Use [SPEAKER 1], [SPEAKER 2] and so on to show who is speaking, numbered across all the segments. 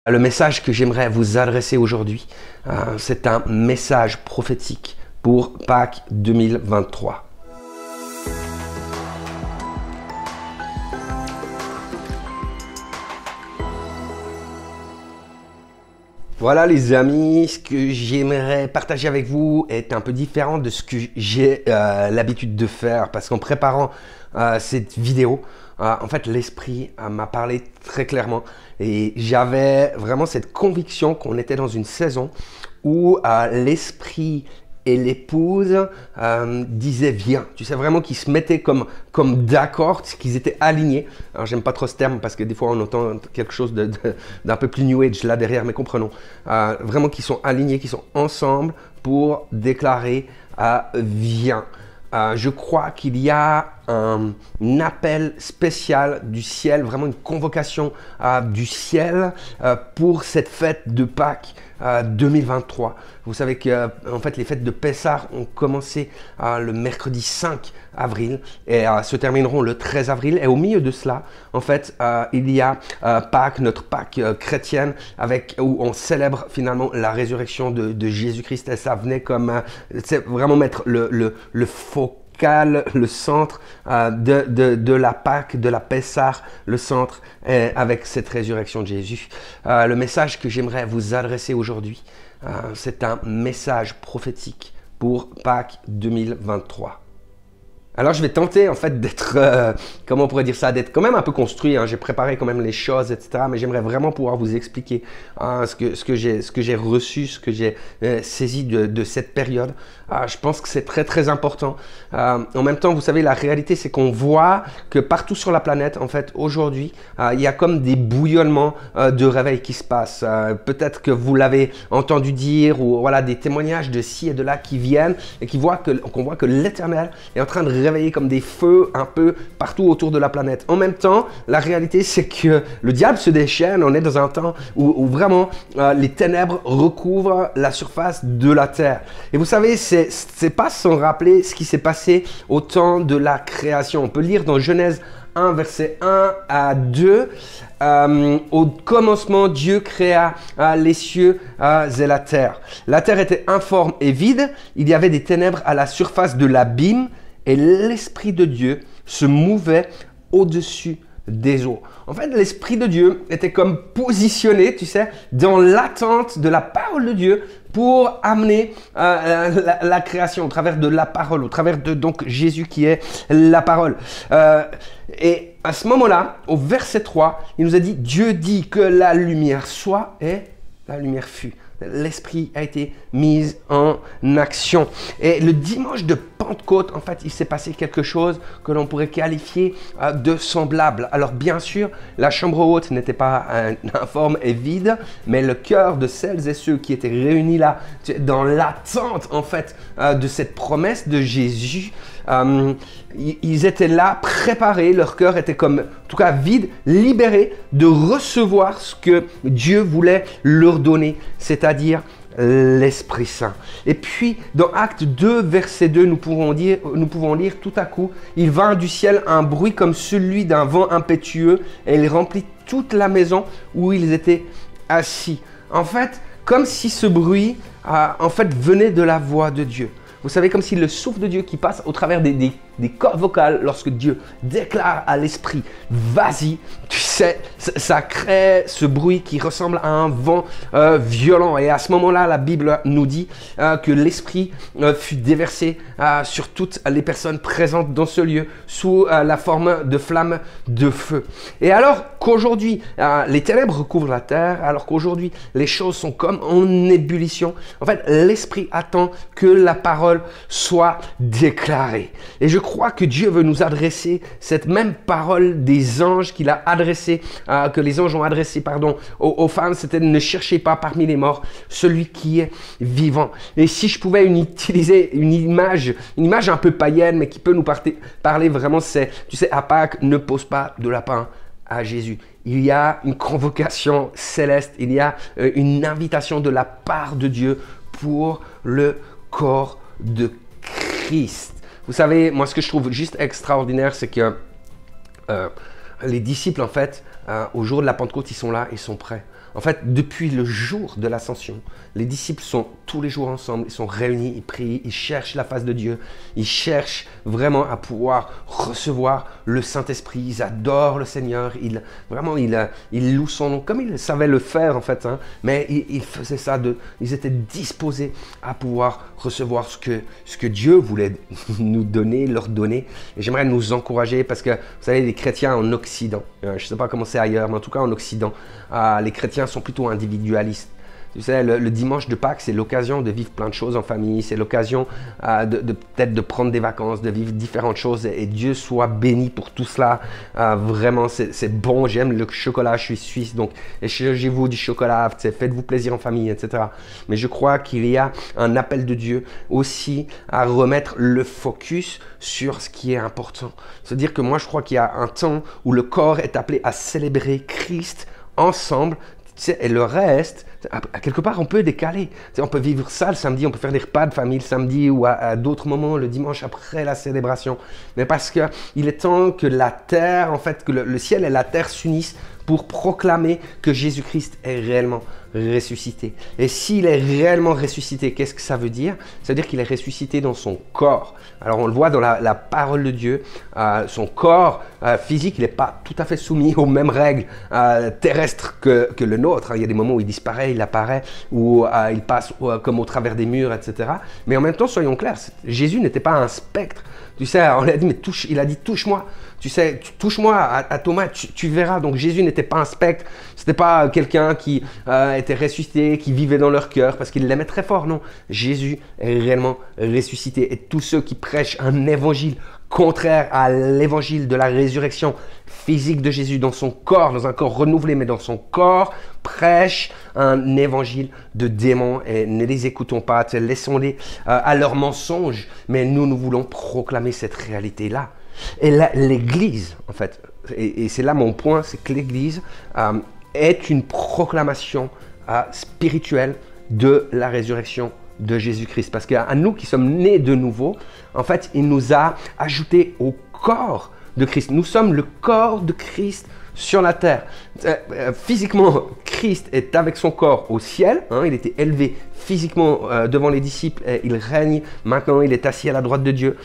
[SPEAKER 1] Le message que j'aimerais vous adresser aujourd'hui, c'est un message prophétique pour Pâques 2023. Voilà les amis, ce que j'aimerais partager avec vous est un peu différent de ce que j'ai l'habitude de faire, parce qu'en préparant cette vidéo, en fait l'Esprit m'a parlé très clairement et j'avais vraiment cette conviction qu'on était dans une saison où l'Esprit et l'épouse disaient viens. Tu sais, vraiment qu'ils se mettaient comme d'accord, qu'ils étaient alignés. Alors j'aime pas trop ce terme parce que des fois on entend quelque chose d'un peu plus new age là derrière, mais comprenons. Vraiment qu'ils sont alignés, qu'ils sont ensemble pour déclarer viens. Je crois qu'il y a un appel spécial du ciel, vraiment une convocation du ciel pour cette fête de Pâques 2023. Vous savez que en fait les fêtes de Pessah ont commencé le mercredi 5 avril et se termineront le 13 avril. Et au milieu de cela, en fait, il y a Pâques, notre Pâques chrétienne, où on célèbre finalement la résurrection de Jésus-Christ. Et ça venait comme vraiment mettre le focal, le centre de la Pâques, de la Pessah, le centre avec cette résurrection de Jésus. Le message que j'aimerais vous adresser aujourd'hui, c'est un message prophétique pour Pâques 2023. Alors je vais tenter en fait d'être, comment on pourrait dire ça, d'être quand même un peu construit. J'ai préparé quand même les choses, etc. Mais j'aimerais vraiment pouvoir vous expliquer ce que j'ai reçu, ce que j'ai saisi de cette période. Je pense que c'est très très important. En même temps, vous savez, la réalité c'est qu'on voit que partout sur la planète, en fait, aujourd'hui, il y a comme des bouillonnements de réveil qui se passent. Peut-être que vous l'avez entendu dire ou voilà des témoignages de ci et de là qui viennent et qu'on voit que l'Éternel est en train de réveiller comme des feux un peu partout autour de la planète. En même temps, la réalité c'est que le diable se déchaîne. On est dans un temps où vraiment les ténèbres recouvrent la surface de la terre. Et vous savez, c'est pas sans rappeler ce qui s'est passé au temps de la création. On peut lire dans Genèse 1, verset 1 à 2. Au commencement, Dieu créa les cieux et la terre. La terre était informe et vide. Il y avait des ténèbres à la surface de l'abîme. Et l'Esprit de Dieu se mouvait au-dessus des eaux. En fait, l'Esprit de Dieu était comme positionné, tu sais, dans l'attente de la parole de Dieu pour amener la création au travers de la parole, au travers de donc Jésus qui est la parole. Et à ce moment-là, au verset 3, il nous a dit, Dieu dit que la lumière soit et la lumière fut. L'Esprit a été mis en action. Et le dimanche de Pentecôte, en fait, il s'est passé quelque chose que l'on pourrait qualifier de semblable. Alors bien sûr, la chambre haute n'était pas informe et vide, mais le cœur de celles et ceux qui étaient réunis là, dans l'attente en fait de cette promesse de Jésus, ils étaient là, préparés, leur cœur était comme, en tout cas vide, libéré de recevoir ce que Dieu voulait leur donner, c'est-à-dire l'Esprit Saint. Et puis, dans Acte 2, verset 2, nous pouvons lire tout à coup, il vint du ciel un bruit comme celui d'un vent impétueux et il remplit toute la maison où ils étaient assis. En fait, comme si ce bruit, en fait, venait de la voix de Dieu. Vous savez, comme si le souffle de Dieu qui passe au travers des cordes vocales, lorsque Dieu déclare à l'esprit, vas-y, tu sais, ça crée ce bruit qui ressemble à un vent violent. Et à ce moment-là, la Bible nous dit que l'esprit fut déversé sur toutes les personnes présentes dans ce lieu sous la forme de flammes de feu. Et alors qu'aujourd'hui, les ténèbres recouvrent la terre, alors qu'aujourd'hui, les choses sont comme en ébullition, en fait, l'esprit attend que la parole soit déclarée. Et je crois que Dieu veut nous adresser cette même parole des anges qu'il a adressée, que les anges ont adressé, aux femmes, c'était ne cherchez pas parmi les morts celui qui est vivant. Et si je pouvais utiliser une image un peu païenne, mais qui peut nous parler vraiment, c'est, tu sais, à Pâques, ne pose pas de lapin à Jésus. Il y a une convocation céleste, il y a une invitation de la part de Dieu pour le corps de Christ. Vous savez, moi ce que je trouve juste extraordinaire, c'est que les disciples en fait, au jour de la Pentecôte, ils sont là, ils sont prêts. En fait, depuis le jour de l'ascension, les disciples sont tous les jours ensemble, ils sont réunis, ils prient, ils cherchent la face de Dieu, ils cherchent vraiment à pouvoir recevoir le Saint-Esprit, ils adorent le Seigneur, ils louent son nom comme ils savaient le faire en fait, hein, mais ils faisaient ça, ils étaient disposés à pouvoir recevoir ce que Dieu voulait nous donner, leur donner. Et j'aimerais nous encourager parce que, vous savez, les chrétiens en Occident, je ne sais pas comment c'est ailleurs, mais en tout cas en Occident, les chrétiens sont plutôt individualistes. Tu sais, le dimanche de Pâques, c'est l'occasion de vivre plein de choses en famille, c'est l'occasion peut-être de prendre des vacances, de vivre différentes choses et Dieu soit béni pour tout cela. Vraiment, c'est bon, j'aime le chocolat, je suis suisse, donc échangez-vous du chocolat, faites-vous plaisir en famille, etc. Mais je crois qu'il y a un appel de Dieu aussi à remettre le focus sur ce qui est important. C'est-à-dire que moi, je crois qu'il y a un temps où le corps est appelé à célébrer Christ ensemble, et le reste, à quelque part, on peut décaler. On peut vivre ça le samedi, on peut faire des repas de famille le samedi ou à d'autres moments, le dimanche après la célébration. Mais parce qu'il est temps que la terre, en fait, que le ciel et la terre s'unissent pour proclamer que Jésus-Christ est réellement ressuscité. Et s'il est réellement ressuscité, qu'est-ce que ça veut dire? Ça veut dire qu'il est ressuscité dans son corps. Alors on le voit dans la parole de Dieu, son corps physique, il n'est pas tout à fait soumis aux mêmes règles terrestres que le nôtre. Il y a des moments où il disparaît, il apparaît, où il passe comme au travers des murs, etc. Mais en même temps, soyons clairs, Jésus n'était pas un spectre. Tu sais, on lui a dit, mais il a dit, touche-moi. Tu sais, touche-moi à Thomas, tu verras. Donc Jésus n'était pas un spectre, c'était pas quelqu'un qui était ressuscité, qui vivait dans leur cœur parce qu'il l'aimait très fort. Non, Jésus est réellement ressuscité. Et tous ceux qui prêchent un évangile contraire à l'évangile de la résurrection physique de Jésus dans son corps, dans un corps renouvelé, mais dans son corps, prêchent un évangile de démons et ne les écoutons pas, laissons-les à leurs mensonges, mais nous voulons proclamer cette réalité-là. Et l'Église, en fait, et c'est là mon point, c'est que l'Église est une proclamation spirituelle de la résurrection de Jésus-Christ. Parce qu'à nous qui sommes nés de nouveau, en fait, il nous a ajouté au corps de Christ. Nous sommes le corps de Christ sur la terre. Physiquement, Christ est avec son corps au ciel. Hein, il était élevé physiquement devant les disciples. Et il règne. Maintenant, il est assis à la droite de Dieu.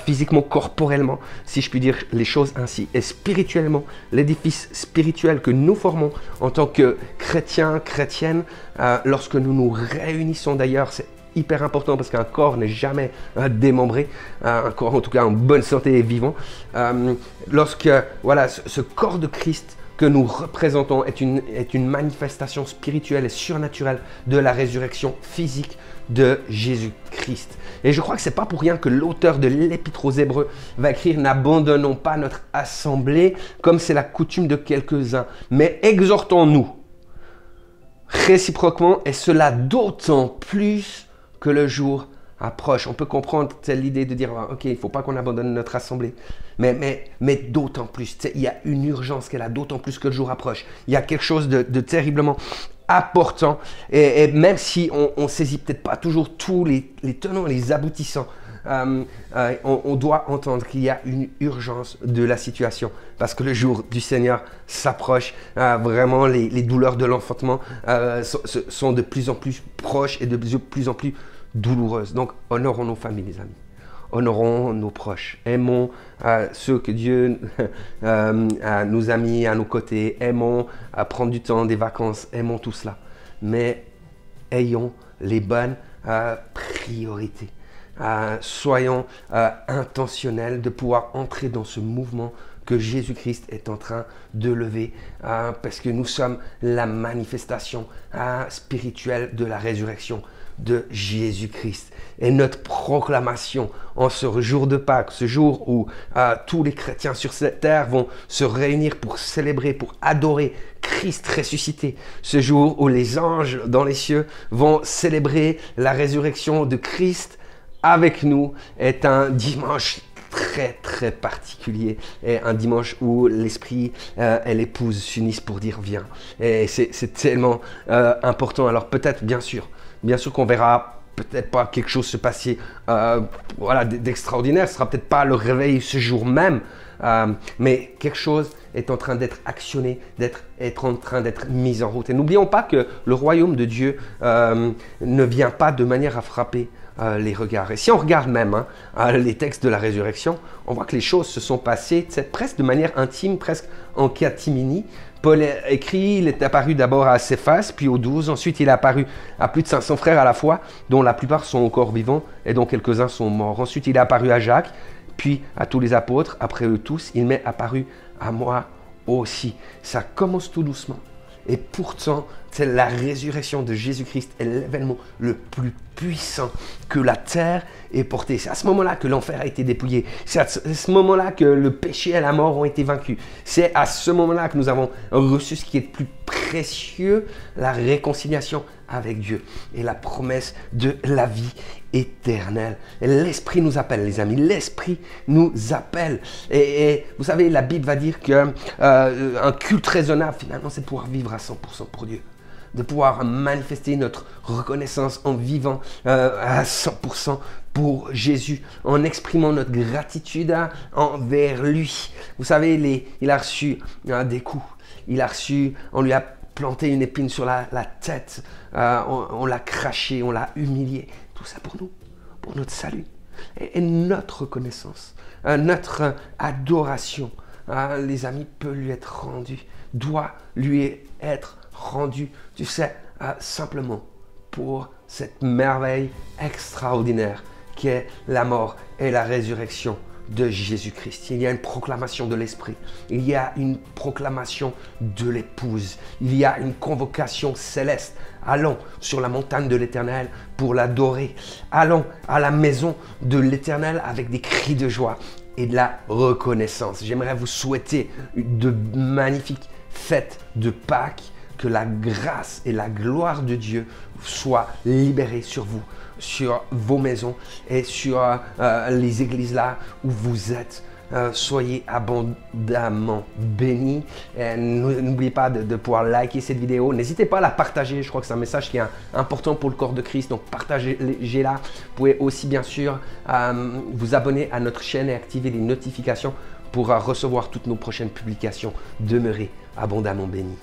[SPEAKER 1] Physiquement, corporellement, si je puis dire les choses ainsi. Et spirituellement, l'édifice spirituel que nous formons en tant que chrétiens, chrétiennes, lorsque nous nous réunissons d'ailleurs, c'est hyper important parce qu'un corps n'est jamais démembré, un corps en tout cas en bonne santé et vivant. Lorsque voilà, ce corps de Christ que nous représentons est une manifestation spirituelle et surnaturelle de la résurrection physique de Jésus-Christ. Et je crois que ce n'est pas pour rien que l'auteur de l'Épître aux Hébreux va écrire « N'abandonnons pas notre assemblée comme c'est la coutume de quelques-uns, mais exhortons-nous réciproquement et cela d'autant plus que le jour approche. » On peut comprendre l'idée de dire ok, il ne faut pas qu'on abandonne notre assemblée, mais d'autant plus, il y a une urgence qu'elle a, d'autant plus que le jour approche. Il y a quelque chose de terriblement important et même si on ne saisit peut-être pas toujours tous les tenants et les aboutissants, on doit entendre qu'il y a une urgence de la situation parce que le jour du Seigneur s'approche. Vraiment, les douleurs de l'enfantement sont de plus en plus proches et de plus en plus douloureuses. Donc, honorons nos familles, les amis. Honorons nos proches. Aimons ceux que Dieu nous a mis à nos côtés. Aimons prendre du temps, des vacances. Aimons tout cela. Mais ayons les bonnes priorités. Soyons intentionnels de pouvoir entrer dans ce mouvement que Jésus-Christ est en train de lever parce que nous sommes la manifestation spirituelle de la résurrection de Jésus-Christ. Et notre proclamation en ce jour de Pâques, ce jour où tous les chrétiens sur cette terre vont se réunir pour célébrer, pour adorer Christ ressuscité, ce jour où les anges dans les cieux vont célébrer la résurrection de Christ avec nous, est un dimanche très particulier et un dimanche où l'esprit et l'épouse s'unissent pour dire viens. Et c'est tellement important. Alors peut-être bien sûr qu'on verra peut-être pas quelque chose se passer voilà, d'extraordinaire, ce sera peut-être pas le réveil ce jour même, mais quelque chose est en train d'être actionné, est en train d'être mis en route. Et n'oublions pas que le royaume de Dieu ne vient pas de manière à frapper les regards. Et si on regarde même les textes de la résurrection, on voit que les choses se sont passées presque de manière intime, presque en catimini. Paul écrit, il est apparu d'abord à Céphas, puis aux 12. Ensuite, il est apparu à plus de 500 frères à la fois, dont la plupart sont encore vivants et dont quelques-uns sont morts. Ensuite, il est apparu à Jacques, puis à tous les apôtres. Après eux tous, il m'est apparu à moi aussi. Ça commence tout doucement. Et pourtant, c'est la résurrection de Jésus-Christ est l'événement le plus puissant que la terre ait porté. C'est à ce moment-là que l'enfer a été dépouillé. C'est à ce moment-là que le péché et la mort ont été vaincus. C'est à ce moment-là que nous avons reçu ce qui est le plus précieux, la réconciliation avec Dieu et la promesse de la vie éternelle. L'Esprit nous appelle, les amis. L'Esprit nous appelle. Et vous savez, la Bible va dire qu'un culte raisonnable, finalement, c'est pouvoir vivre à 100% pour Dieu. De pouvoir manifester notre reconnaissance en vivant à 100% pour Jésus, en exprimant notre gratitude envers lui. Vous savez, il a reçu des coups. Il a reçu, on lui a planté une épine sur la tête. On l'a craché, on l'a humilié. Tout ça pour nous, pour notre salut. Et notre reconnaissance, notre adoration, les amis, peut lui être rendue, doit lui être rendue, tu sais, simplement pour cette merveille extraordinaire qui est la mort et la résurrection de Jésus-Christ. Il y a une proclamation de l'Esprit, il y a une proclamation de l'épouse, il y a une convocation céleste. Allons sur la montagne de l'Éternel pour l'adorer. Allons à la maison de l'Éternel avec des cris de joie et de la reconnaissance. J'aimerais vous souhaiter de magnifiques fêtes de Pâques, que la grâce et la gloire de Dieu soient libérées sur vous, sur vos maisons et sur les églises là où vous êtes. Soyez abondamment bénis. N'oubliez pas de pouvoir liker cette vidéo. N'hésitez pas à la partager. Je crois que c'est un message qui est important pour le corps de Christ. Donc partagez-la. Vous pouvez aussi bien sûr vous abonner à notre chaîne et activer les notifications pour recevoir toutes nos prochaines publications. Demeurez abondamment bénis.